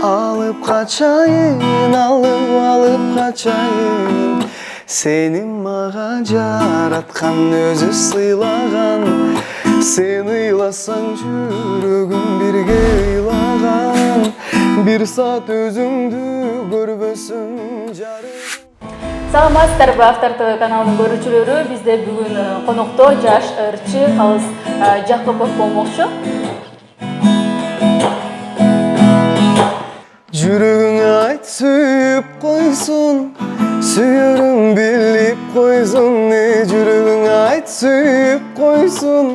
Alıp kaçayın, alıp kaçayın. Senin mağa jaratkan özü sıylagan. Sen ıylasan жүрөгүм birge ıylagan. Bir saat özüңdü көрбөсүң жарыгым. Саламатсыздар, Автор ТВ каналынын көрүүчүлөрү. Бизде бүгүн конокто жаш ырчы Калыс Жакупов болмокчу. Жүрөгүңө айт сүйүп койсун, сүйөрүм билип койсун. Жүрөгүңө айт сүйүп койсун,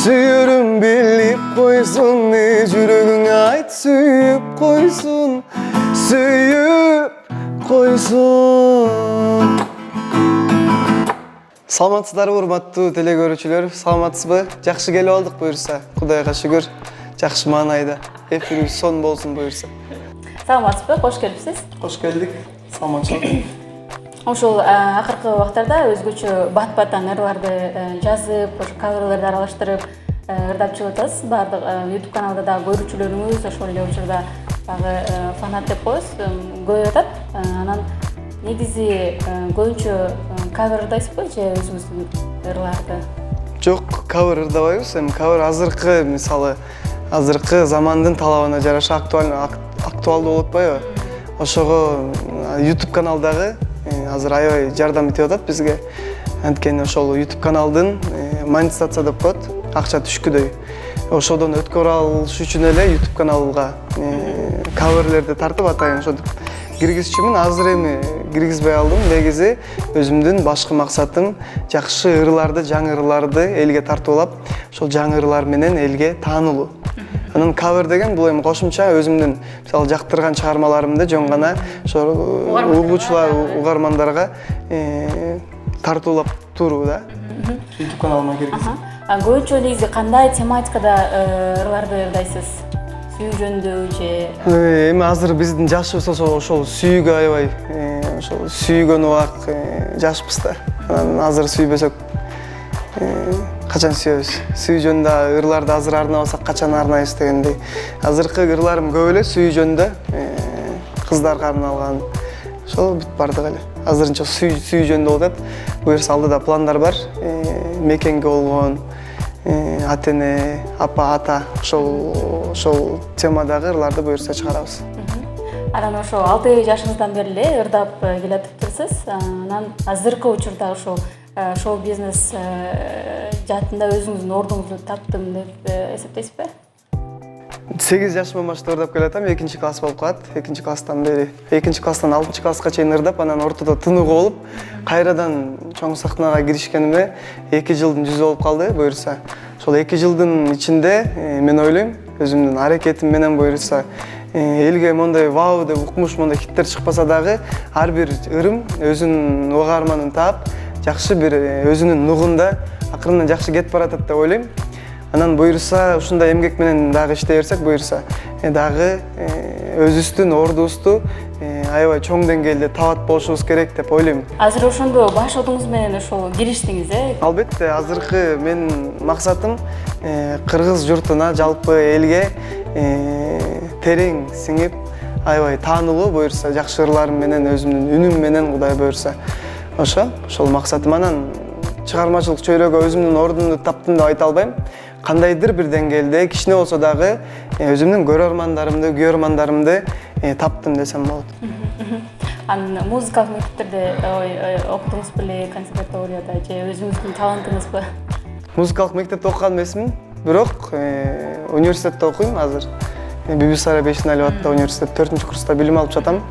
сүйөрүм билип койсун. Жүрөгүңө айт сүйүп койсун, сүйүп койсун. Саламатсыздарбы, урматтуу теле көрүүчүлөр? Саламатсызбы? Жакшы келип алдык буюрса. Кудайга шүгүр. Жакшы маанайда. Эфирибиз сон болсун буюрса. Саламатсызбы? Кош келипсиз. Кош келдик. Саламатчылык. Ошол акыркы убактарда өзгөчө бат-баттан ырларды жазып, ошо каверлерди аралаштырып ырдап чыгып атасыз. Баардык YouTube каналда да көрүүчүлөрүңүз ошол эле учурда багы фанат деп коебуз, көп атат. Анан негизи көбүнчө кавер ырдайсызбы же өзүңүздүн ырларды? Жок, кавер ырдабайбыз. Эми кавер азыркы, мисалы, азыркы замандын талабына жараша актуалдуу болуп атпайбы? Ошого YouTube каналдагы азыр аябай жардам этип атат бизге. Анткени ошол YouTube каналдын монетизация деп коет, акча түшкүдөй. Ошодон өткөрө алыш үчүн эле YouTube каналга каверлерди тартып атайын ошентип киргизчүмүн. Азыр эми киргизбей алдым. Негизи өзүмдүн башкы максатым жакшы ырларды, жаңы ырларды элге тартуулап, ошол жаңы ырлар менен элге таанылуу. Анан кавер деген бул эми кошумча өзүмдүн мисалы жактырган чыгармаларымды жөн гана ошо угуучулар, угармандарга тартуулап туруу да. YouTube каналыма киргизип. Көбүнчө негизи кандай тематикада ырларды ырдайсыз? Сүйүү жөнүндө же? Эми азыр биздин жашыбыз ошол сүйүүгө аябай, ошол сүйгөн убак жашпыз да. Анан азыр сүйбөсөк качан сүйөбүз? Сүйүү жөнүндө ырларды азыр арнабасак качан арнайбыз дегендей. Азыркы ырларым көп эле сүйүү жөнүндө, кыздарга арналган. Ошол бүт бардык эле. Азырынча сүйүү жөнүндө болуп атат. Буюрса алдыда пландар бар. Мекенге болгон, ата-эне, апа, ата, ошол темадагы ырларды буюрса чыгарабыз. Анан ошо 6 жашыңыздан бери эле ырдап келатыптырсыз. Анан азыркы учурда ошол шоу-бизнес жаатында өзүңүздүн ордуңузду таптым деп эсептейсизби? 8 жашымдан баштап ырдап келатам, 2 класс болуп калат. 2 класстан бери, 2 класстан 6 класска чейин ырдап, анан ортодо тыныгуу болуп, кайрадан чоң сахнага киришкенимде 2 жылдын жүзү болуп калды буюрса. Ошол 2 жылдын ичинде мен ойлойм, өзүмдүн аракетим менен буюрса, элге мондай вау деп укмуш мондай хиттер чыкпаса дагы, ар бир ырым өзүнүн угарманын таап, жакшы бир өзүнүн нугунда акырындан жакшы кетип баратат деп ойлойм. Анан буюрса ушундай эмгек менен дагы иштей берсек, буюрса дагы өзүбүздүн ордубузду аябай чоң деңгээлде табат болушубуз керек деп ойлойм. Азыр ошондо баш одуңуз менен ошол кириштиңиз, Албетте, азыркы менин максатым кыргыз журтуна, жалпы элге терең сиңип, аябай таанылуу буюрса, жакшы ырларым менен, өзүмдүн үнүм менен, Кудай буюрса. Ошол максатым. Анан чыгармачылык чөйрөгө өзүмдүн ордумду таптым деп айта албайм. Кандайдыр бир деңгээлде кичине болсо дагы өзүмдүн көрөрмандарымды, күйөрмандарымды таптым десем болот. Анан музыкалык мектептерде окудуңуз беле, консерваторияда же өзүңүздүн талантыңызбы? Музыкалык мектепте окуган эмесмин, бирок университетте окуйм азыр. Бибисара Бешиналиеватта университет 4-курста билим алып жатам.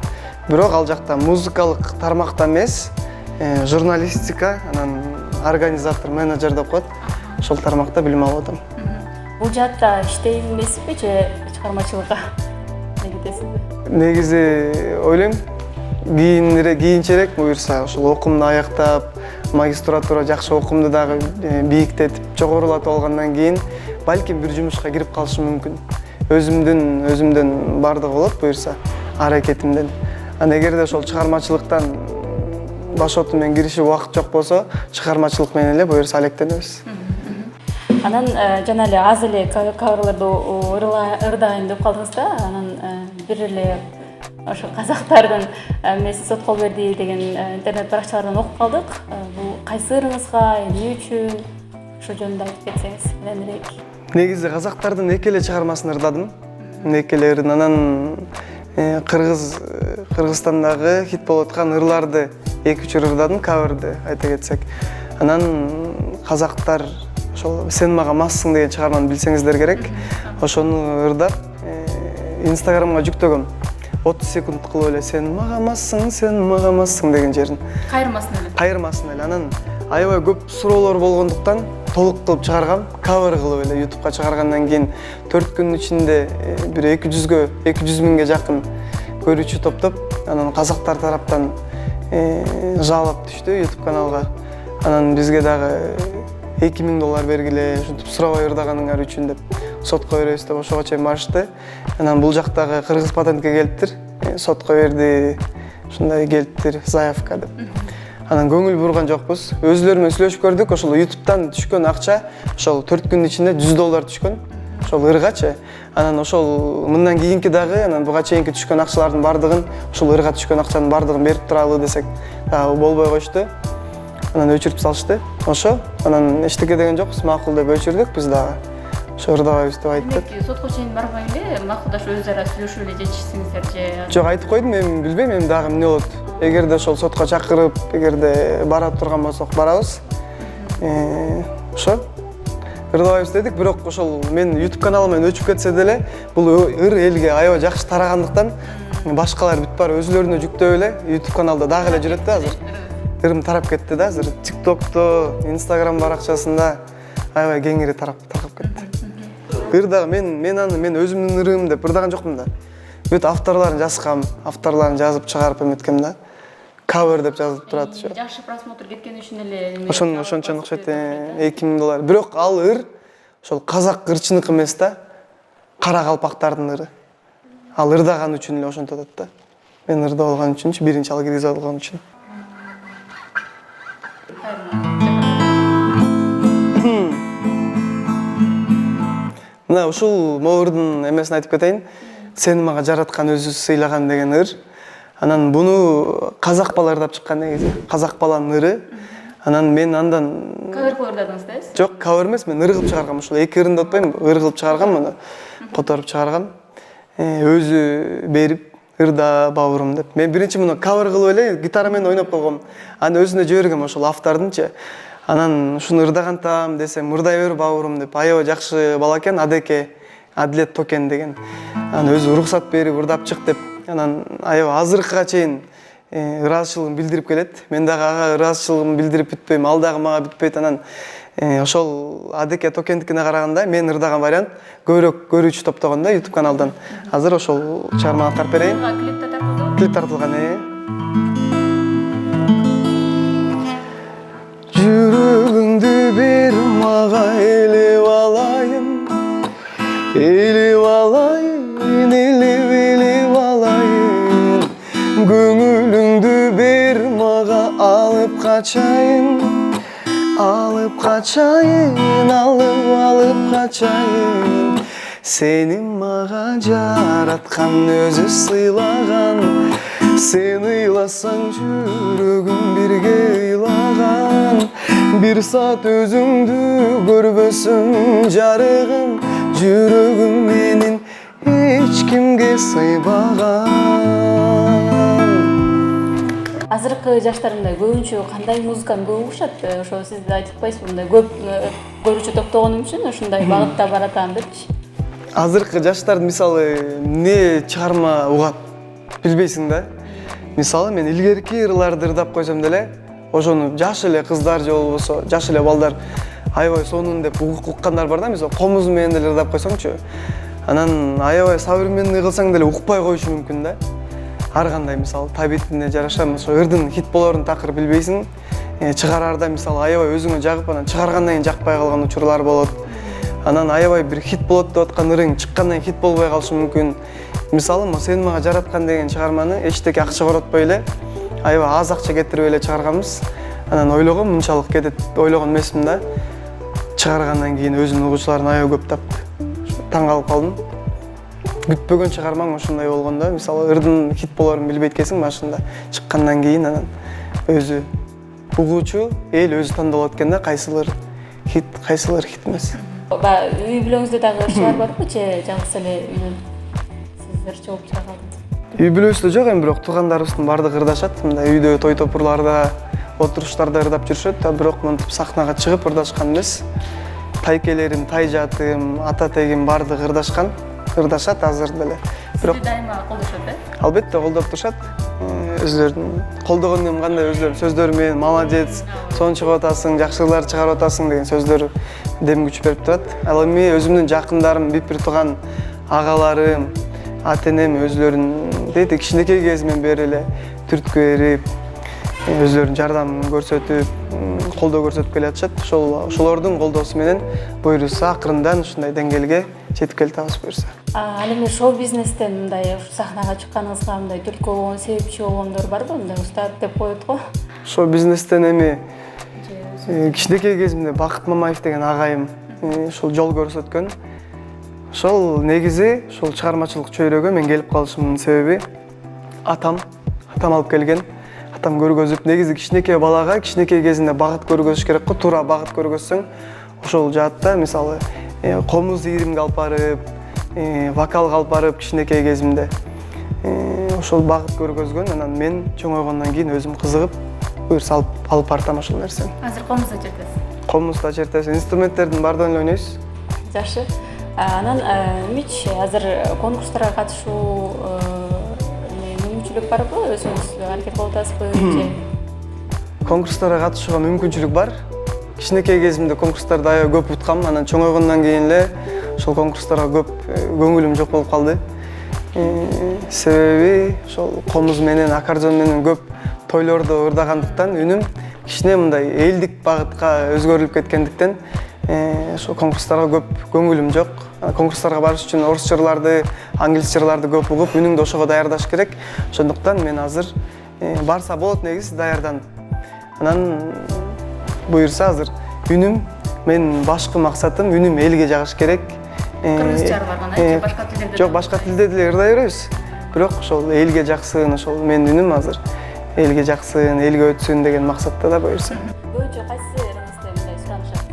Бирок ал жакта музыкалык тармакта эмес, журналистика, анан организатор, менеджер деп коет. Ошол тармакта билим алып атам. Бул жаатта иштейм эмессизби же чыгармачылыкка негизесизби? Негизи ойлойм, кийинчерээк буюрса ошол окуумду аяктап, магистратура жакшы окуумду дагы бийиктетип, жогорулатып алгандан кийин балким бир жумушка кирип калышым мүмкүн. Өзүмдөн бардыгы болот буюрса, аракетимден. Анан эгерде ошол чыгармачылыктан баш оту менен киришип убакыт жок болсо, чыгармачылык менен эле буюрса алектенебиз. Анан жана эле аз эле каверлерди ырдайм деп калдыңыз да, анан бир эле ошо казактардын эмеси сотко берди деген интернет баракчалардан окуп калдык. Бул кайсы ырыңызга, эмне үчүн? Ошол жөнүндө айтып кетсеңиз кененирээк. Негизи казактардын эки эле чыгармасын ырдадым. Эки эле ырын, анан Кыргызстандагы хит болуп аткан ырларды 2-3 ырдадым, каверди айта кетсек. Анан казактар ошол "Сен мага массың" деген чыгарманы билсеңиздер керек. Ошону ырдап Инстаграмга жүктөгөм. 30 секунд кылып эле "Сен мага массың" деген жерин. Кайырмасын эле. Анан аябай көп суроолор болгондуктан толук кылып чыгаргам, кавер кылып эле YouTubeга чыгаргандан кийин 4 күнүн ичинде бир 200 миңге жакын көрүүчү топтоп, анан казактар тараптан жалоп түштү YouTube каналга. Анан бизге дагы $2000 бергиле, ушинтип сурабай ырдаганыңар үчүн деп сотко беребиз деп ошого чейин барышты. Анан бул жактагы кыргыз патентке келиптир, сотко берди, ушундай келиптир, заявка деп. Анан көңүл бурган жокпуз. Өзүлөрү менен сүйлөшүп көрдүк. Ошол YouTube'дан түшкөн акча ошол 4 күнүн ичинде $100 түшкөн. Ошол ыргачы. Анан ошол мындан кийинки дагы, анан буга чейинки түшкөн акчалардын бардыгын, ошол ырга түшкөн акчанын бардыгын берип туралы десек, дагы болбой коюшту. Анан өчүрүп салышты. Ошо, анан эчтеке деген жокпуз, макул деп өчүрдүк биз дагы. Ошо ырдабайбыз деп айттык. Сотко чейин барбай эле макулдашып өз ара сүйлөшүп эле жетишсиңиздер же? Жок, айтып койдум, мен билбейм эми дагы эмне болот. Эгерде ошол сотко чакырып, эгерде бара турган болсок барабыз. Ошо ырдабайбыз дедик, бирок ошол мен YouTube каналым менен өчүп кетсе деле, бул ыр элге аябай жакшы тарагандыктан башкалар бүт бар өзүлөрүнө жүктөп эле YouTube каналда дагы эле жүрөт да азыр. Ырым тарап кетти да азыр. TikTok'то, Instagram баракчасында аябай кеңири тарап кетти. Ырдагы мен өзүмдүн ырым деп ырдаган жокмун да. Бүт авторларын жазгам, авторларын жазып чыгарып эметкем да. Кавер деп жазылып турат ошо. Жакшы просмотр кеткен үчүн эле ошончон окшойт, $2000. Бирок ал ыр ошол казак ырчынык эмес да. Кара калпактардын ыры. Ал ырдаган үчүн эле ошентип атат да. Мен ырдап алган үчүнчү, биринчи ал киргизип алган үчүн. Мына ушул моордун эмесин айтып кетейин. "Сени мага жараткан өзү сыйлаган" деген ыр. Анан буну казак бала ырдап чыккан негизи. Казак баланын ыры. Анан мен андан кавер кылып ырдадыңыз да? Жок, кавер эмес, мен ыр кылып чыгаргам. Ушул эки ырын деп атпайм, ыр кылып чыгаргам муну. Которуп чыгаргам. Өзү берип ырда бауырым деп. Мен биринчи муну кавер кылып эле гитара менен ойноп койгом. Анан өзүнө жибергем ошол автордунчу. Анан ушуну ырдагантам десем, "Ырдай бер бауырым" деп. Аябай жакшы бала экен, Адеке, Адлет Токен деген. Анан өзү уруксат берип ырдап чык деп. Анан аябай азыркыга чейин ыраазычылыгын билдирип келет. Мен дагы ага ыраазычылыгымды билдирип бүтпөйм, ал дагы мага бүтпөйт. Анан ошол Адеке Токендикине караганда мен ырдаган вариант көбүрөөк көрүүчү топтогон да YouTube каналдан. Азыр ошол чыгарманы аткарып берейин. Клип тартылган. Жүрөгүңдү бер мага элеп алайын, элеп алайын, элеп алайын. Көңүлүңдү бер мага алып качайын, алып качайын, алып качайын. Сени мага жараткан өзү сыйлаган, сен ыйласаң жүрөгүм бирге ыйлаган. Бир саат өзүңдү көрбөсөм жарыгым, жүрөгүм менин эч кимге сыйбаган. Азыркы жаштар мындай көбүнчө кандай музыканы көп угушат? Ошо сиз айтып атпайсызбы, мындай көп көрүүчү топтогонум үчүн ушундай багытта баратам депчи. Азыркы жаштар мисалы эмне чыгарма угат билбейсиң да. Мисалы мен илгерки ырларды ырдап койсом деле, ошону жаш эле кыздар же болбосо жаш эле балдар аябай сонун деп уккандар бар да, мисалы комуз менен деле ырдап койсоңчу. Анан аябай современный кылсаң деле укпай коюшу мүмкүн да. Ар кандай мисалы табитине жараша ошо ырдын хит болорун такыр билбейсиң. Чыгарарда мисалы аябай өзүңө жагып, анан чыгаргандан кийин жакпай калган учурлар болот. Анан аябай бир хит болот деп аткан ырың чыккандан кийин хит болбой калышы мүмкүн. Мисалы, "Сен мага жараткан" деген чыгарманы эчтеке акча коротпой эле, аябай аз акча кетирип эле чыгарганбыз. Анан ойлогом мынчалык кетет, ойлогон эмесмин да. Чыгаргандан кийин өзүнүн угуучуларын аябай көп тапты. Таң калып калдым. күтпөгөн чыгармаң ушундай болгондо, мисалы ырдын хит болорун билбейт экенсиң башында. Чыккандан кийин анан өзү угуучу эл өзү тандалат экен да, кайсылыр хит эмес. Үй бүлөңүздө дагы ырчылар барбы же жалгыз эле үйдөн сиз ырчы болуп чыга калдыңыз? Үй бүлөбүздө жок, эми бирок туугандарыбыздын баардыгы ырдашат. Мындай үйдө той топурларда, отуруштарда ырдап жүрүшөт, бирок мынтип сахнага чыгып ырдашкан эмес. Тайкелерим, тайжатым, ата тегим баардыгы ырдашат азыр деле. Бирок дайыма колдошот, албетте колдоп турушат. Өзлөрүнүн колдогондон кандай өзлөрүнүн сөздөрү менен молодец, сонун чыгып атасың, жакшылар чыгарып атасың деген сөздөр дем күч берип турат. Ал эми өзүмдүн жакындарым, бир тууган агаларым, ата-энем өзлөрүнүн дейт кичинекей кезинен бери эле түрткү берип, өзлөрүнүн жардамын көрсөтүп, колдоо көрсөтүп келатышат. Ошолордун колдоосу менен буюрса акырындан ушундай деңгээлге жетип келатабыз буюрса. Ал эми шоу бизнестен мындай сахнага чыкканыңызга мындай түрткү болгон, себепчи болгондор барбы? Мындай устат деп коет го. Шоу бизнестен эми кичинекей кезимде Бакыт Мамаев деген агайым ушул жол көрсөткөн. Ошол негизи ушул чыгармачылык чөйрөгө мен келип калышымдын себеби атам алып келген. Атам көргөзүп, негизи кичинекей балага кичинекей кезинде багыт көргөзүш керек го, туура багыт көргөзсөң, ошол жаатта мисалы комуз ийримге алып барып, вокалга алып барып кичинекей кезимде ошол багыт көргөзгөн. Анан мен чоңойгондон кийин өзүм кызыгып, буюрса алып бартам ошол нерсени. Азыр комузда чертесиз? Комузда чертебиз, инструменттердин баардыгын эле ойнойбуз. Жакшы. Анан эмичи азыр конкурстарга катышуу мүмкүнчүлүк барбы? Өзүңүз аракет кылып атасызбы же? Конкурстарга катышууга мүмкүнчүлүк бар. Кичинекей кезимде конкурстарды аябай көп уткам, анан чоңойгондон кийин эле ошол конкурстарга көп көңүлүм жок болуп калды. Себеби ошол комуз менен, аккордеон менен көп тойлордо ырдагандыктан үнүм кичине мындай элдик багытка өзгөрүлүп кеткендиктен ошол конкурстарга көп көңүлүм жок. Конкурстарга барыш үчүн орус жырларды, англис жырларды көп угуп, үнүңдү ошого даярдаш керек. Ошондуктан мен азыр барса болот негизи даярданып. Анан буюрса азыр үнүм, менин башкы максатым үнүм элге жагыш керек. Кыргызча барган, башка тилдерде? Жок, башка тилде деле ырдай беребиз. Бирок ошол элге жаксын, ошол менин үнүм азыр элге жаксын, элге өтсүн деген максатта да буюрса. Көбүнчө кайсы эремизде мындай суранышат?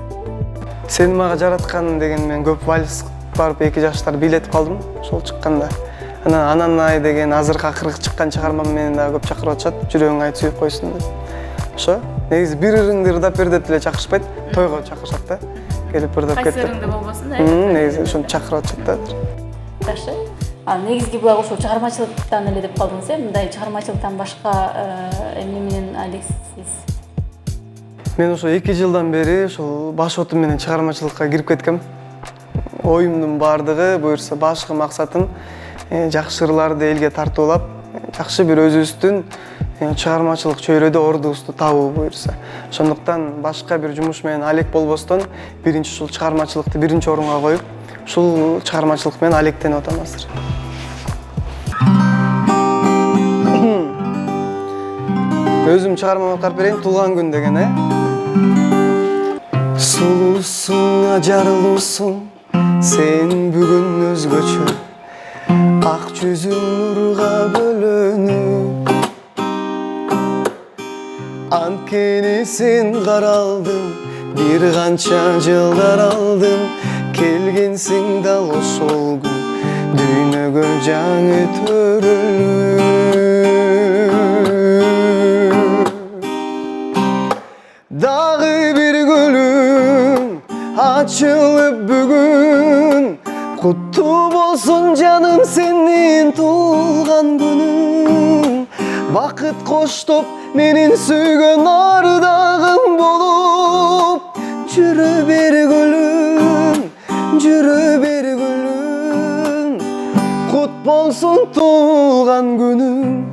Сени мага жараткан деген мен көп вальс барып 2 жаштар бийлетип калдым ошол чыкканда. Анан Ананай деген азыркы акыркы чыккан чыгармам менен дагы көп чакырып атышат, жүрөгүң айт сүйүп койсун деп. Ошо негизи бир ырыңды ырдап бер деп эле чакырышпайт, тойго чакырышат да. Келип ырдап кет деп. Кайсы ырыңды болбосун да? Негизи ошону чакырып атышат да. Жакшы. Негизги буга ошол чыгармачылыктан эле деп калдыңыз, мындай чыгармачылыктан башка эмне менен алексиз? Мен ошо 2 жылдан бери ошол баш отум менен чыгармачылыкка кирип кеткем. Оюмдун баардыгы буюрса башкы максатым жакшы ырларды элге тартуулап, жакшы бир өзүбүздүн чыгармачылык чөйрөдө ордубузду табуу буюрса. Ошондуктан башка бир жумуш менен алек болбостон биринчи ушул чыгармачылыкты биринчи орунга коюп, ушул чыгармачылык менен алектенип атам азыр. Өзүм чыгармамды аткарып берейин, Туулган күн деген, Сулуусуң, ажарлуусуң, сен бүгүн өзгөчө, ак жүзүң нурга бөлөнүп. Анткени сен каралдың, бир канча жылдар алдым, келгенсиң дал ошол күн, дүйнөгө жаңы төрөлүп. Дагы бир гүлүм ачылып бүгүн, куттуу болсун жаным сенин туулган күнүң. Бакыт коштоп менин сүйгөн ардагым болуп, жүрө бер гүлүм, жүрө бер гүлүм, кут болсун туулган күнүң.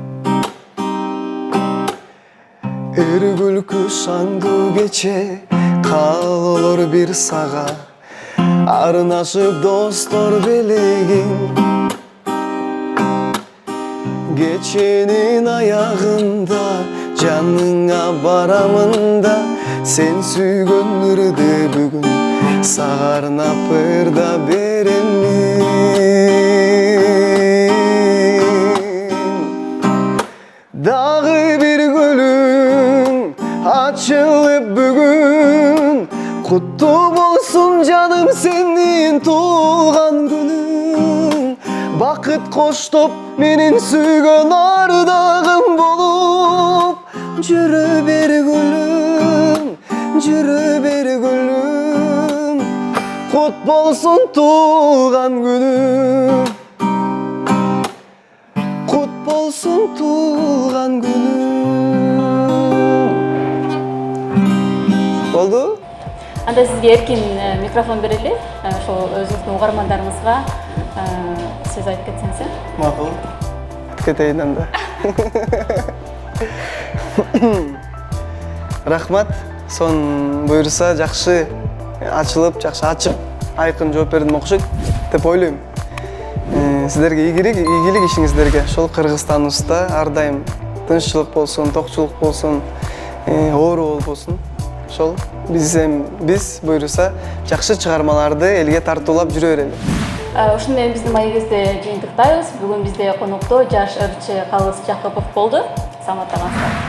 Эр күлкү шаңдуу кече каалоолор бир сага, арнашып достор белегин. Кеченин аягында жаныңа барамында, сен сүйгөн ырды бүгүн сага арнап ырдап беремин. менин туулган күнүм, бакыт коштоп менин сүйгөн ардагым болуп. Жүрө бер гүлүм, жүрө бер гүлүм, кут болсун туулган күнүм, кут болсун туулган күнүм. Болду? Анда сизге эркин микрофон берели. Ошол өзүңүздүн угармандарыңызга сөз айтып кетсеңиз. Макул. Кетейин анда. Рахмат. Сон буйруса жакшы ачылып, жакшы ачык, айкын жооп бердим окшойт деп ойлойм. Сиздерге ийгилик ишиңиздерге. Ошол Кыргызстаныбызда ар дайым тынччылык болсун, токчулук болсун, оору болбосун. Ошол биз буйруса жакшы чыгармаларды элге тартуулап жүрө берели. Ушуну менен биздин маегибизди жыйынтыктайбыз. Бүгүн бизде конокто жаш ырчы Калыс Жакыпов болду. Саламатта калыңыздар.